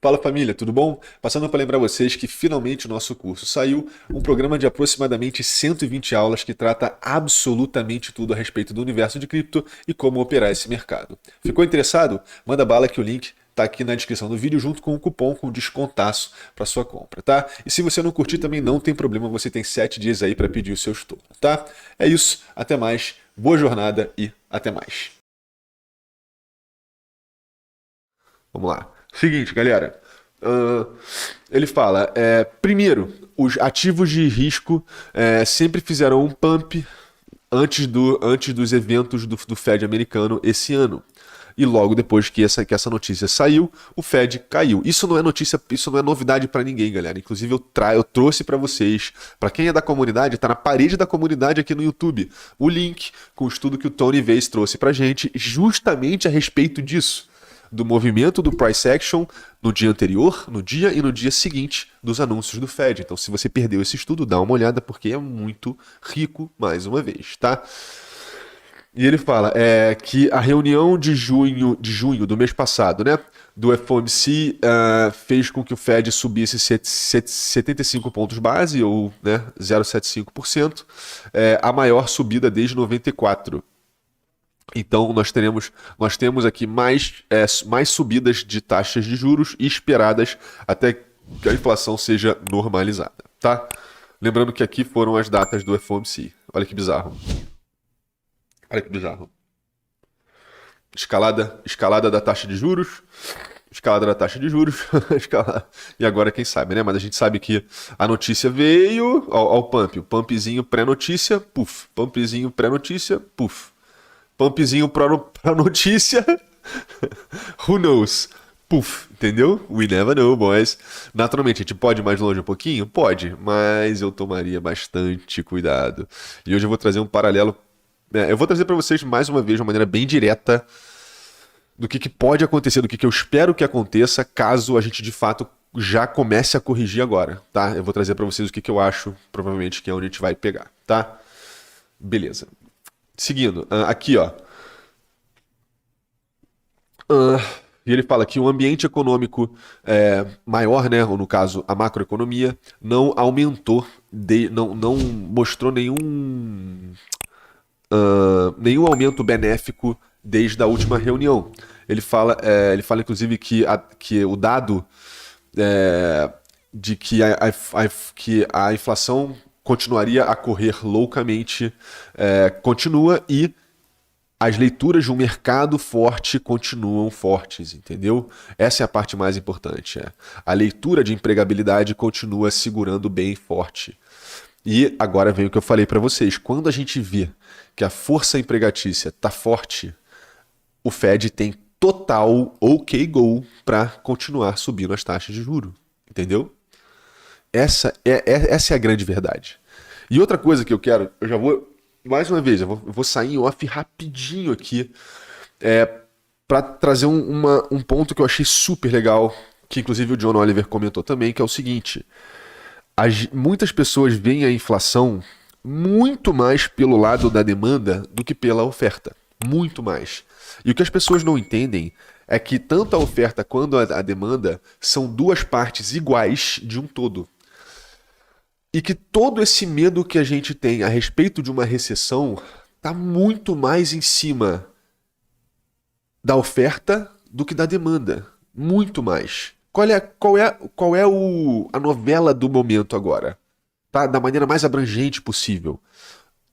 Fala família, tudo bom? Passando para lembrar vocês que finalmente o nosso curso saiu, um programa de aproximadamente 120 aulas que trata absolutamente tudo a respeito do universo de cripto e como operar esse mercado. Ficou interessado? Manda bala que o link tá aqui na descrição do vídeo junto com o cupom com descontaço para sua compra, tá? E se você não curtir também não tem problema, você tem 7 dias aí para pedir o seu estorno, tá? É isso, até mais, boa jornada e até mais. Vamos lá. Seguinte, galera. Ah, ele fala: primeiro, os ativos de risco sempre fizeram um pump antes dos eventos do Fed americano esse ano. E logo depois que essa notícia saiu, o Fed caiu. Isso não é notícia, isso não é novidade para ninguém, galera. Inclusive eu trouxe para vocês, para quem é da comunidade, tá na parede da comunidade aqui no YouTube, o link com o estudo que o Tony Vez trouxe pra gente, justamente a respeito disso, do movimento do price action no dia anterior, no dia e no dia seguinte dos anúncios do Fed. Então, se você perdeu esse estudo, dá uma olhada porque é muito rico mais uma vez, tá? E ele fala que a reunião de junho do mês passado, né, do FOMC fez com que o Fed subisse 75 pontos base, ou né, 0,75%, a maior subida desde 94. Então nós temos aqui mais subidas de taxas de juros esperadas até que a inflação seja normalizada, tá? Lembrando que aqui foram as datas do FOMC. Olha que bizarro. Olha que bizarro. Escalada da taxa de juros, escalada da taxa de juros, e agora quem sabe, né? Mas a gente sabe que a notícia veio ao pump, o pumpzinho pré-notícia, puff, pumpzinho pré-notícia, puff. Pumpzinho pra notícia. Who knows? Puf, entendeu? We never know, boys. Naturalmente, a gente pode ir mais longe um pouquinho? Pode, mas eu tomaria bastante cuidado. E hoje eu vou trazer um paralelo. Eu vou trazer para vocês mais uma vez, de uma maneira bem direta, do que pode acontecer, do que eu espero que aconteça, caso a gente de fato já comece a corrigir agora, tá? Eu vou trazer para vocês o que eu acho, provavelmente, que é onde a gente vai pegar, tá? Beleza. Seguindo, aqui ó. E ele fala que o ambiente econômico maior, né, ou no caso a macroeconomia, não aumentou, não mostrou nenhum aumento benéfico desde a última reunião. Ele fala inclusive que o dado de que a inflação continuaria a correr loucamente, continua, e as leituras de um mercado forte continuam fortes, entendeu? Essa é a parte mais importante. A leitura de empregabilidade continua segurando bem forte. E agora vem o que eu falei para vocês. Quando a gente vê que a força empregatícia está forte, o Fed tem total OK go para continuar subindo as taxas de juros, entendeu? Essa é a grande verdade. E outra coisa que eu já vou, mais uma vez, eu vou sair em off rapidinho aqui, para trazer um ponto que eu achei super legal, que inclusive o John Oliver comentou também, que é o seguinte: muitas pessoas veem a inflação muito mais pelo lado da demanda do que pela oferta. Muito mais. E o que as pessoas não entendem é que tanto a oferta quanto a demanda são duas partes iguais de um todo. E que todo esse medo que a gente tem a respeito de uma recessão está muito mais em cima da oferta do que da demanda. Muito mais. Qual é a novela do momento agora? Tá? Da maneira mais abrangente possível.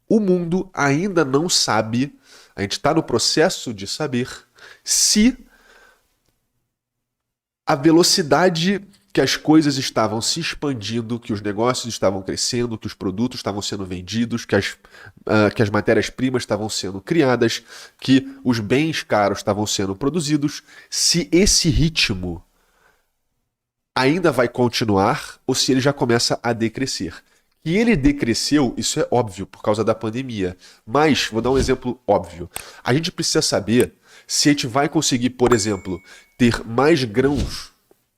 O mundo ainda não sabe, a gente está no processo de saber se a velocidade que as coisas estavam se expandindo, que os negócios estavam crescendo, que os produtos estavam sendo vendidos, que as matérias-primas estavam sendo criadas, que os bens caros estavam sendo produzidos, se esse ritmo ainda vai continuar ou se ele já começa a decrescer. E ele decresceu, isso é óbvio, por causa da pandemia. Mas, vou dar um exemplo óbvio. A gente precisa saber se a gente vai conseguir, por exemplo, ter mais grãos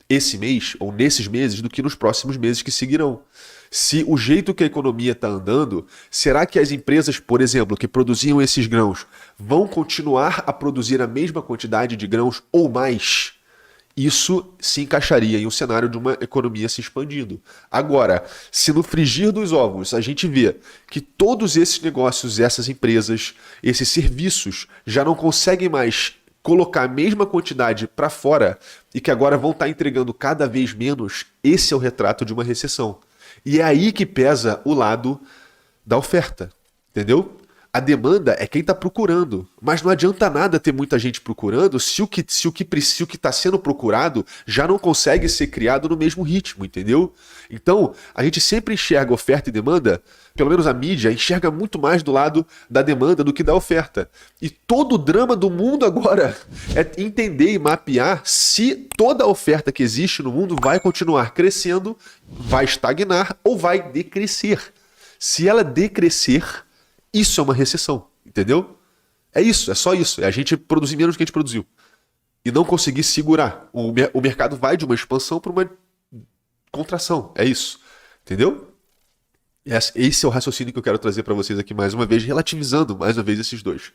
esse mês ou nesses meses do que nos próximos meses que seguirão. Se o jeito que a economia está andando, será que as empresas, por exemplo, que produziam esses grãos, vão continuar a produzir a mesma quantidade de grãos ou mais? Isso se encaixaria em um cenário de uma economia se expandindo. Agora, se no frigir dos ovos a gente vê que todos esses negócios, essas empresas, esses serviços já não conseguem mais colocar a mesma quantidade para fora e que agora vão estar entregando cada vez menos, esse é o retrato de uma recessão. E é aí que pesa o lado da oferta, entendeu? A demanda é quem está procurando, mas não adianta nada ter muita gente procurando se o que está sendo procurado já não consegue ser criado no mesmo ritmo, entendeu? Então, a gente sempre enxerga oferta e demanda, pelo menos a mídia enxerga muito mais do lado da demanda do que da oferta. E todo o drama do mundo agora é entender e mapear se toda a oferta que existe no mundo vai continuar crescendo, vai estagnar ou vai decrescer. Se ela decrescer, isso é uma recessão, entendeu? É isso, é só isso. É a gente produzir menos do que a gente produziu. E não conseguir segurar. O mercado vai de uma expansão para uma contração. É isso. Entendeu? Esse é o raciocínio que eu quero trazer para vocês aqui mais uma vez, relativizando mais uma vez esses dois.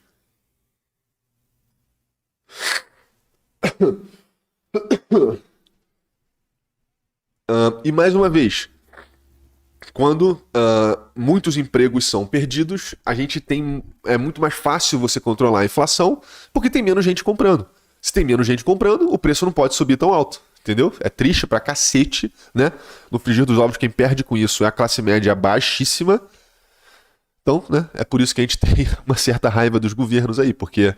E mais uma vez, quando muitos empregos são perdidos, é muito mais fácil você controlar a inflação, porque tem menos gente comprando. Se tem menos gente comprando, o preço não pode subir tão alto, entendeu? É triste pra cacete, né? No frigir dos ovos, quem perde com isso é a classe média baixíssima. Então, né, é por isso que a gente tem uma certa raiva dos governos aí, porque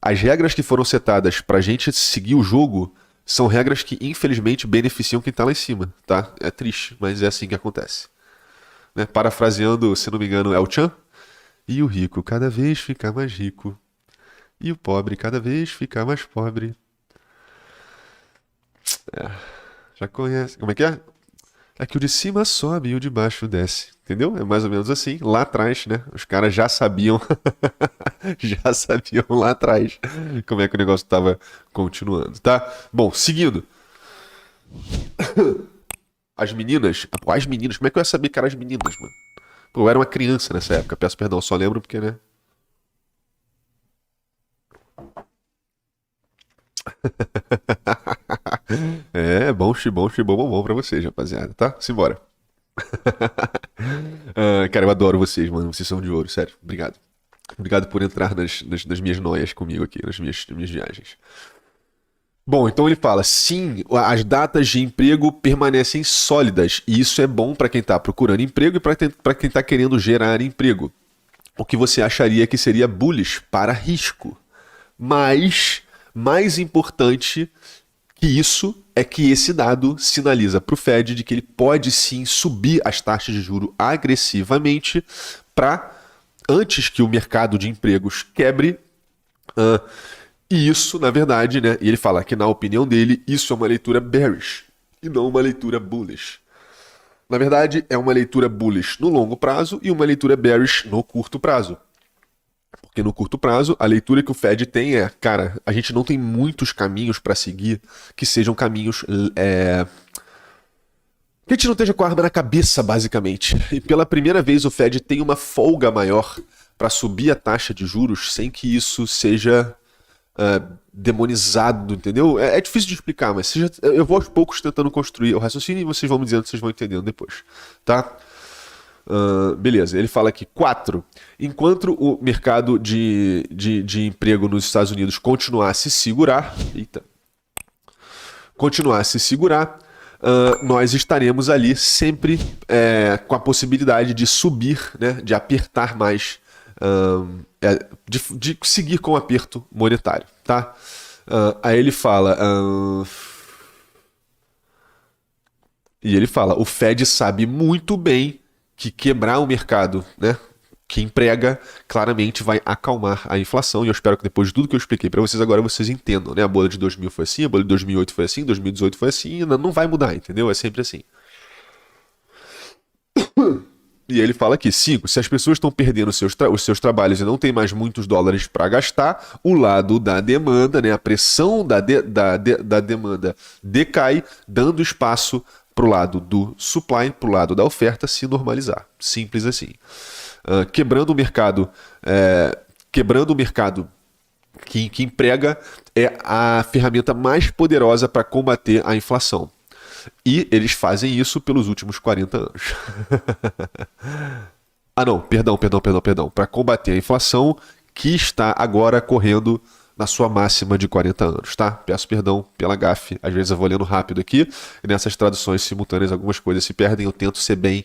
as regras que foram setadas pra gente seguir o jogo são regras que, infelizmente, beneficiam quem tá lá em cima, tá? É triste, mas é assim que acontece. Né? Parafraseando, se não me engano, El Chan. E o rico cada vez fica mais rico. E o pobre cada vez fica mais pobre. Já conhece. Como é que é? É que o de cima sobe e o de baixo desce. Entendeu? É mais ou menos assim. Lá atrás, né? Os caras já sabiam. Já sabiam lá atrás como é que o negócio estava continuando, tá? Bom, seguindo. As meninas. Pô, as meninas. Como é que eu ia saber que eram as meninas, mano? Pô, eu era uma criança nessa época. Peço perdão, só lembro porque, né? É, bom, xibom, bom pra vocês, rapaziada, tá? Simbora. Cara, eu adoro vocês, mano. Vocês são de ouro, sério. Obrigado. Obrigado por entrar nas minhas noias comigo aqui, nas minhas viagens. Bom, então ele fala, sim, as datas de emprego permanecem sólidas, e isso é bom para quem está procurando emprego e para quem está querendo gerar emprego. O que você acharia que seria bullish para risco. Mas, mais importante que isso é que esse dado sinaliza para o Fed de que ele pode sim subir as taxas de juro agressivamente para antes que o mercado de empregos quebre. E isso, na verdade, né? E ele fala que, na opinião dele, isso é uma leitura bearish e não uma leitura bullish. Na verdade, é uma leitura bullish no longo prazo e uma leitura bearish no curto prazo. Porque no curto prazo, a leitura que o Fed tem é, cara, a gente não tem muitos caminhos para seguir que sejam caminhos que a gente não esteja com a arma na cabeça, basicamente. E pela primeira vez o Fed tem uma folga maior para subir a taxa de juros sem que isso seja demonizado, entendeu? É difícil de explicar, mas eu vou aos poucos tentando construir o raciocínio e vocês vão me dizendo, vocês vão entendendo depois, tá? Beleza, ele fala aqui, 4. Enquanto o mercado de emprego nos Estados Unidos continuar a se segurar, nós estaremos ali sempre com a possibilidade de subir, né, de apertar mais, de seguir com o aperto monetário, tá? Aí ele fala... E ele fala, o Fed sabe muito bem que quebrar o mercado, né, que emprega, claramente vai acalmar a inflação. E eu espero que depois de tudo que eu expliquei para vocês agora, vocês entendam, né? A bolha de 2000 foi assim, a bolha de 2008 foi assim, 2018 foi assim, e não vai mudar, entendeu? É sempre assim. E ele fala aqui, 5, se as pessoas estão perdendo os seus trabalhos e não tem mais muitos dólares para gastar, o lado da demanda, né, a pressão da demanda decai, dando espaço para o lado do supply, para o lado da oferta se normalizar. Simples assim. Quebrando o mercado que emprega é a ferramenta mais poderosa para combater a inflação. E eles fazem isso pelos últimos 40 anos. Ah, não, perdão. Para combater a inflação que está agora correndo na sua máxima de 40 anos, tá? Peço perdão pela gafe, às vezes eu vou lendo rápido aqui, e nessas traduções simultâneas algumas coisas se perdem, eu tento ser bem...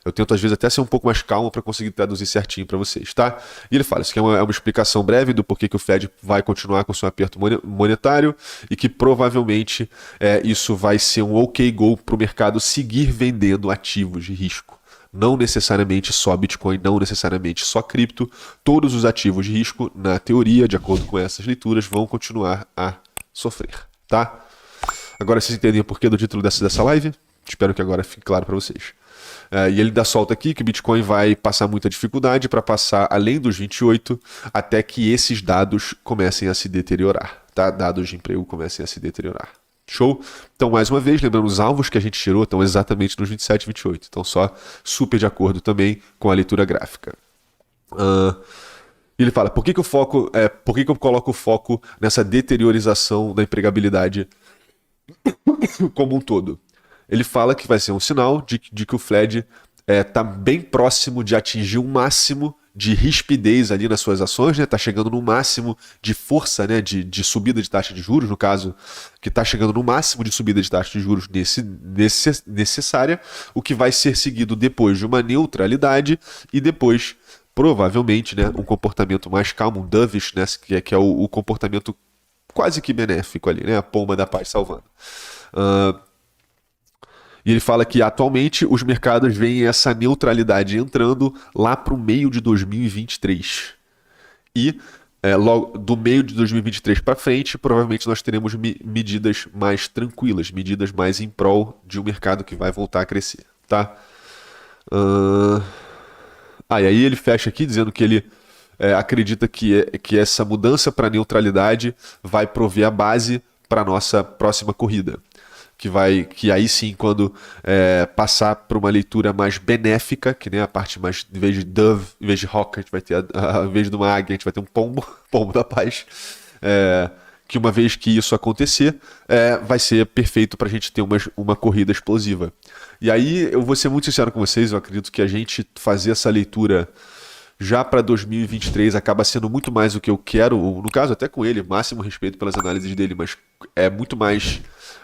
Eu tento, às vezes, até ser um pouco mais calmo para conseguir traduzir certinho para vocês, tá? E ele fala, isso aqui é uma explicação breve do porquê que o Fed vai continuar com o seu aperto monetário e que provavelmente isso vai ser um ok go para o mercado seguir vendendo ativos de risco. Não necessariamente só Bitcoin, não necessariamente só cripto. Todos os ativos de risco, na teoria, de acordo com essas leituras, vão continuar a sofrer, tá? Agora vocês entendem o porquê do título dessa live? Espero que agora fique claro para vocês. E ele dá solta aqui que o Bitcoin vai passar muita dificuldade para passar além dos 28 até que esses dados comecem a se deteriorar, tá? Dados de emprego comecem a se deteriorar. Show? Então, mais uma vez, lembrando, os alvos que a gente tirou estão exatamente nos 27 e 28. Então, só super de acordo também com a leitura gráfica. Ele fala, por que eu coloco o foco nessa deteriorização da empregabilidade como um todo? Ele fala que vai ser um sinal de que o Fed está bem próximo de atingir um máximo de rispidez ali nas suas ações, né? Está chegando no máximo de força, né? de subida de taxa de juros, no caso, que está chegando no máximo de subida de taxa de juros necessária, o que vai ser seguido depois de uma neutralidade e depois, provavelmente, né? Um comportamento mais calmo, um dovish, né? que é o comportamento quase que benéfico ali, né? A pomba da paz salvando. E ele fala que atualmente os mercados veem essa neutralidade entrando lá para o meio de 2023. E logo do meio de 2023 para frente, provavelmente nós teremos medidas mais tranquilas, medidas mais em prol de um mercado que vai voltar a crescer, tá? E aí ele fecha aqui dizendo que ele acredita que essa mudança para neutralidade vai prover a base para a nossa próxima corrida. Que aí sim, quando passar para uma leitura mais benéfica, que nem a parte mais, em vez de dove, em vez de rock, a gente vai ter, em vez de uma águia, a gente vai ter um pombo, pombo da paz, que uma vez que isso acontecer, vai ser perfeito para a gente ter uma corrida explosiva. E aí, eu vou ser muito sincero com vocês, eu acredito que a gente fazer essa leitura já para 2023 acaba sendo muito mais o que eu quero, no caso até com ele, máximo respeito pelas análises dele, mas é muito mais...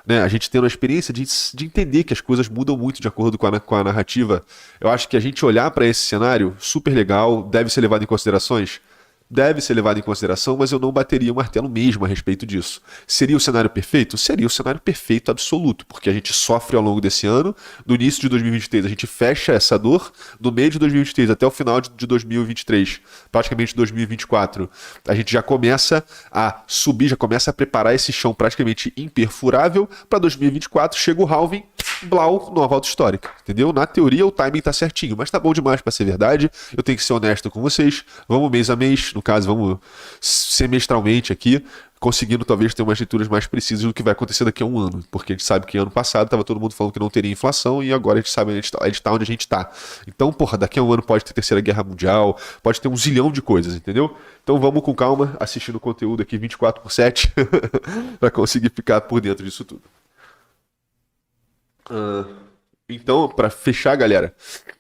Né, a gente tendo a experiência de entender que as coisas mudam muito de acordo com a narrativa. Eu acho que a gente olhar para esse cenário, super legal, deve ser levado em considerações? Deve ser levado em consideração, mas eu não bateria o martelo mesmo a respeito disso. Seria o cenário perfeito? Seria o cenário perfeito absoluto, porque a gente sofre ao longo desse ano, no início de 2023 a gente fecha essa dor, no meio de 2023 até o final de 2023, praticamente 2024, a gente já começa a subir, já começa a preparar esse chão praticamente imperfurável, para 2024 chega o halving, blau, nova alta histórica, entendeu? Na teoria o timing tá certinho, mas tá bom demais para ser verdade, eu tenho que ser honesto com vocês, vamos mês a mês, no caso vamos semestralmente aqui, conseguindo talvez ter umas leituras mais precisas do que vai acontecer daqui a um ano, porque a gente sabe que ano passado estava todo mundo falando que não teria inflação e agora a gente sabe onde a gente tá onde a gente está. Então, porra, daqui a um ano pode ter Terceira Guerra Mundial, pode ter um zilhão de coisas, entendeu? Então vamos com calma, assistindo o conteúdo aqui 24/7 para conseguir ficar por dentro disso tudo. Então, para fechar, galera,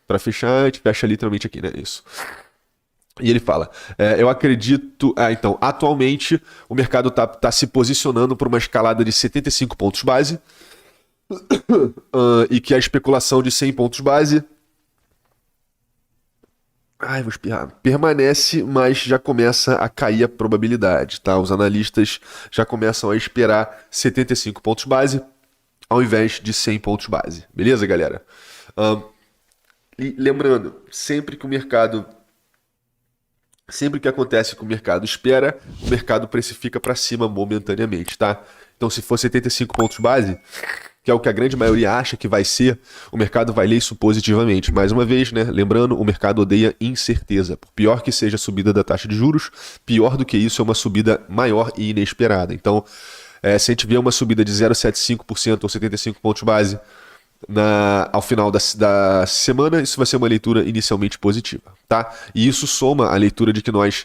para fechar, a gente fecha literalmente aqui, né? Isso. E ele fala, eu acredito... então, atualmente o mercado tá se posicionando por uma escalada de 75 pontos base e que a especulação de 100 pontos base... vou espirrar. Permanece, mas já começa a cair a probabilidade, tá? Os analistas já começam a esperar 75 pontos base ao invés de 100 pontos base. Beleza, galera? E lembrando, sempre que acontece que o mercado espera, o mercado precifica para cima momentaneamente, tá? Então, se for 75 pontos base, que é o que a grande maioria acha que vai ser, o mercado vai ler isso positivamente. Mais uma vez, né? Lembrando, o mercado odeia incerteza. Por pior que seja a subida da taxa de juros, pior do que isso é uma subida maior e inesperada. Então, se a gente vê uma subida de 0,75% ou 75 pontos base ao final da semana, isso vai ser uma leitura inicialmente positiva, tá? E isso soma a leitura de que nós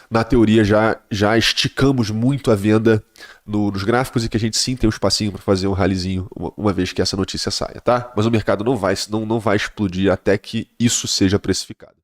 na teoria já esticamos muito a venda nos gráficos e que a gente sim tem um espacinho para fazer um rallyzinho uma vez que essa notícia saia, tá? Mas o mercado não vai explodir até que isso seja precificado.